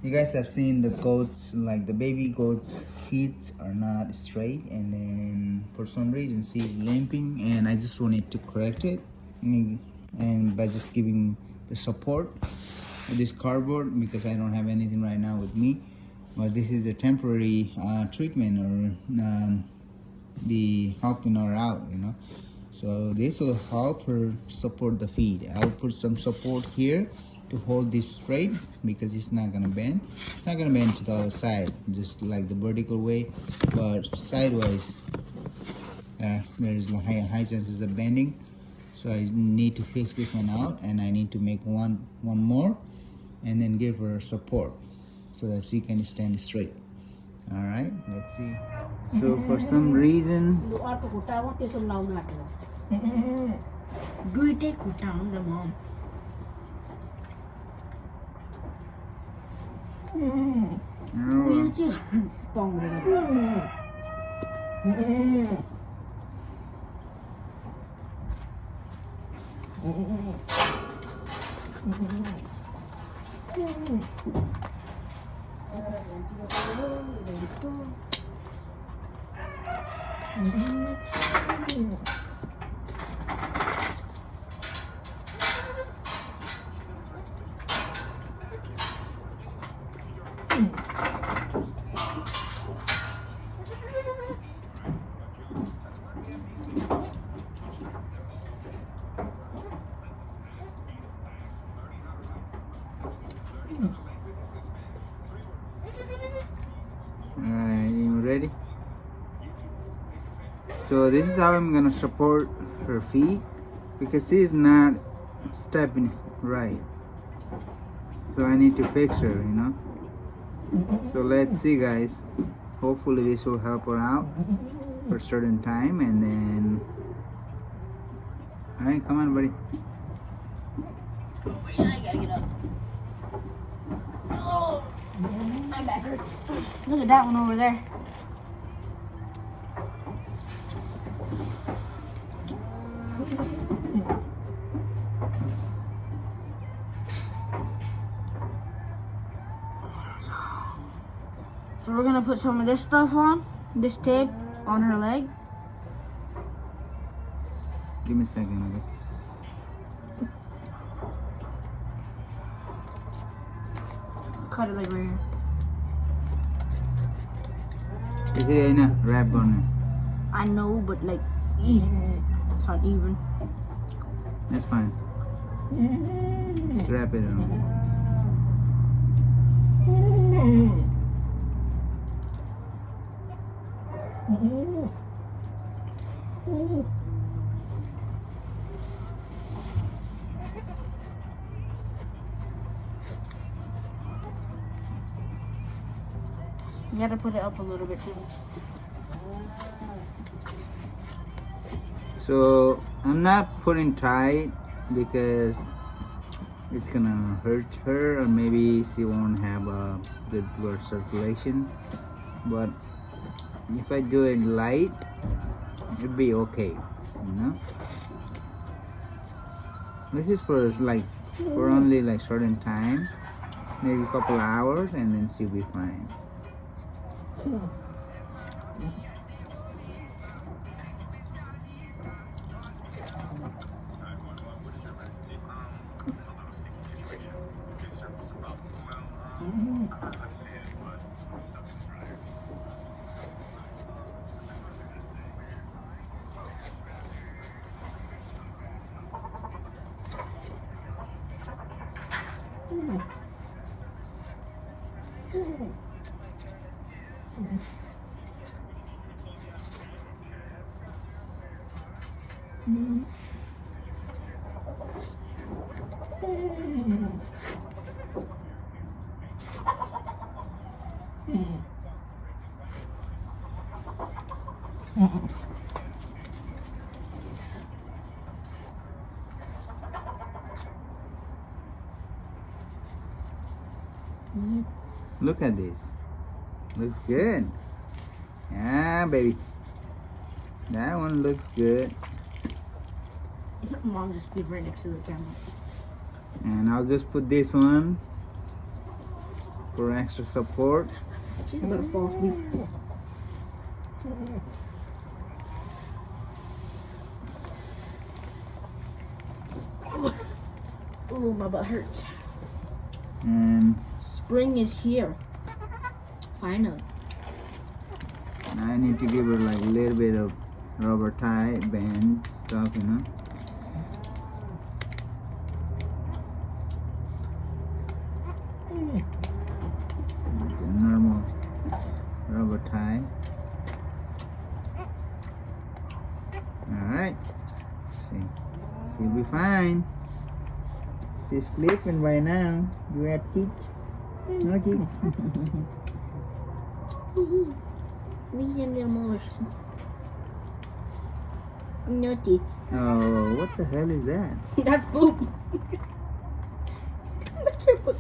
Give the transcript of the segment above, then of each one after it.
You guys have seen the goats, like the baby goats' feet are not straight, and then for some reason she's limping, and I just wanted to correct it, and by just giving the support of this cardboard, because I don't have anything right now with me, but this is a temporary treatment, or the helping her out, so this will help her support the feet. I'll put some support here to hold this straight, because it's not gonna bend. It's not gonna bend to the other side, just like the vertical way, but sideways there is high chances of bending. So I need to fix this one out, and I need to make one more, and then give her support so that she can stand straight. All right, let's see. So for some reason, दुईटै खुट्टा हो नि त मम उयो चाहिँ पङ्ग्रो Alright, you ready? So this is how I'm gonna support her feet, because she is not stepping right. So I need to fix her. So let's see, guys. Hopefully this will help her out for a certain time, and then alright, come on, buddy. I gotta get up. Oh, my back hurts. Look at that one over there. So we're gonna put some of this stuff on, this tape on her leg. Give me a second, okay? Cut it like right here. Here, na wrap on I know, but like, it's not even. it. That's fine. Just wrap it on. You gotta put it up a little bit too. So I'm not putting tight, because it's gonna hurt her, or maybe she won't have a good blood circulation. But if I do it light, it'll be okay. This is for only like certain time, maybe a couple hours, and then she'll be fine. Look at this. Looks good. Yeah, baby. That one looks good. Mom just be right next to the camera. And I'll just put this one for extra support. She's about to fall asleep. Oh, my butt hurts. And Spring is here. Finally. I need to give her like a little bit of rubber tie band stuff, you know. It's a normal rubber tie. Alright. See. She'll be fine. She's sleeping right now. You have teeth? No teeth? Medium little molars. No teeth. Oh, what the hell is that? That's poop. That's your poop.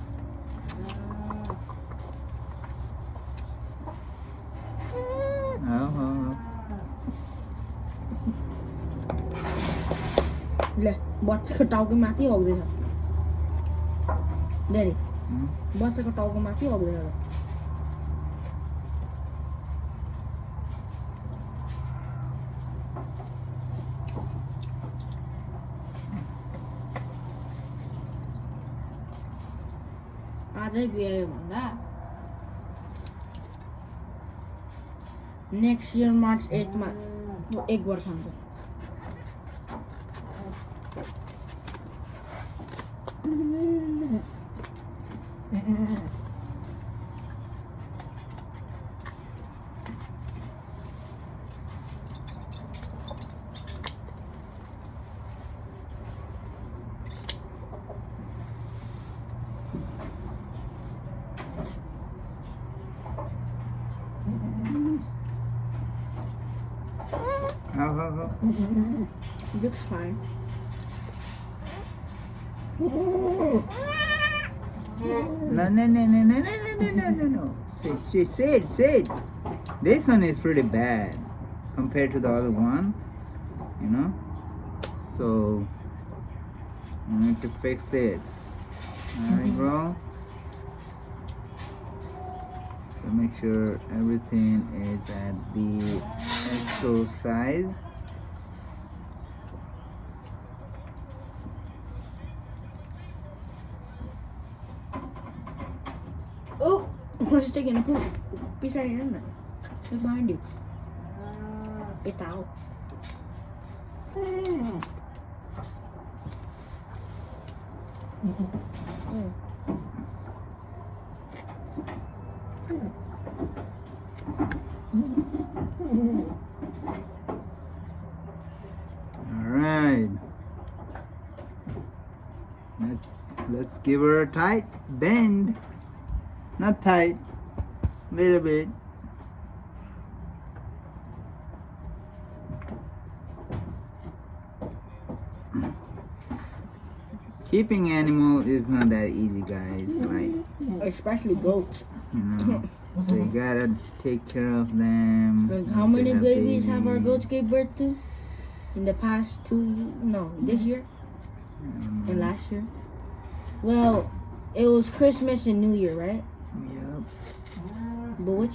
Oh. ले बहुत से कटाव के माथि हो गए daddy बहुत से कटाव के माथि हो गए आजै बिहे भन्दा नेक्स्ट इयर मार्च 8 मा एक वर्ष हुन्छ Oh. Looks fine. No. Sit. This one is pretty bad compared to the other one, you know. So I need to fix this. Alright, bro. So make sure everything is at the actual size. Oh, I'm just taking a poop. Be sorry, internet. Look behind you. Get out. Alright. Let's give her a tight bend. Not tight. Little bit. Keeping animal is not that easy, guys. Like, Especially goats. you know, so you gotta take care of them. Like how if they many have babies have our baby. goats gave birth to? In the past this year and last year? Well, it was Christmas and New Year, right? Yep. But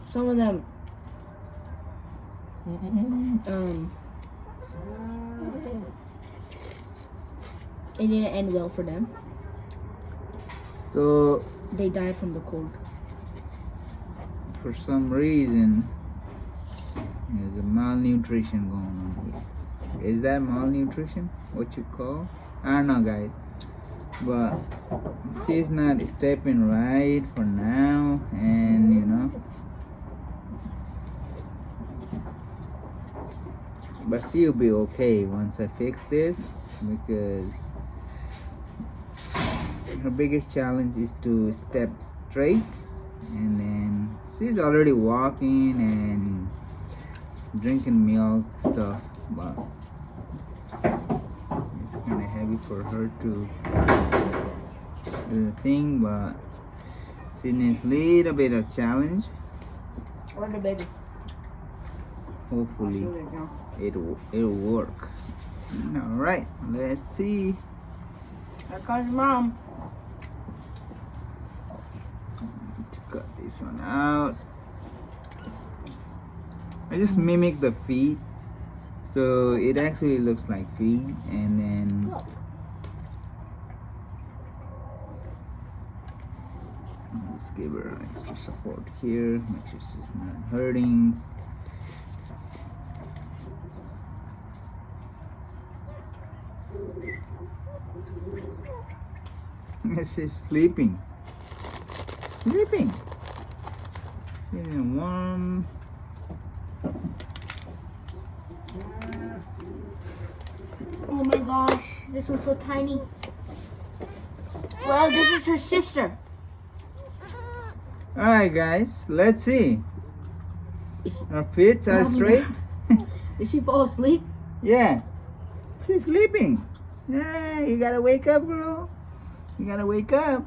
some of them, it didn't end well for them. So They died from the cold. for some reason, there's a malnutrition going on here. Is that malnutrition? What you call? I don't know, guys. But she's not stepping right for now, and you know. But she'll be okay once I fix this, because her biggest challenge is to step straight, and then she's already walking and drinking milk stuff, but it's kind of heavy for her to do the thing, but she needs a little bit of challenge. Or the baby. Hopefully it'll work. All right, let's see. Here comes mom. cut this one out. I just mimic the feet, so it actually looks like feet, and then let's give her extra support here. Make sure she's not hurting. She's sleeping. Sleeping. Feeling warm. Oh my gosh, this one's so tiny. Well, this is her sister. Alright guys, let's see. Is she, Her feet are Mommy, straight. did she fall asleep? Yeah. She's sleeping. Yeah, you gotta wake up, girl. You gotta wake up.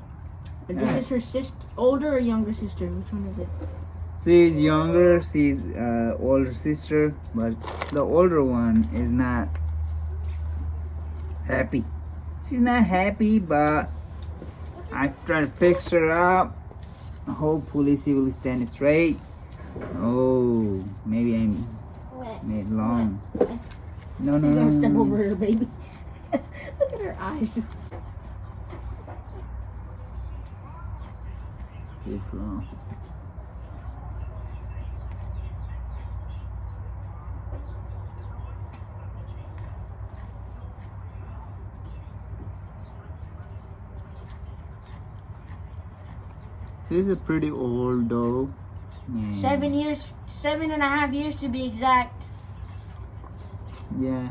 And this is her sister, older or younger sister? Which one is it? She's younger, she's older sister, but the older one is not happy. She's not happy, but I try to fix her up. Hopefully she will stand straight. Oh, maybe I made long. No, no, She's gonna step no. over her baby. Look at her eyes. Too long. She's a pretty old dog. Yeah. 7 years, 7.5 years to be exact. Yeah.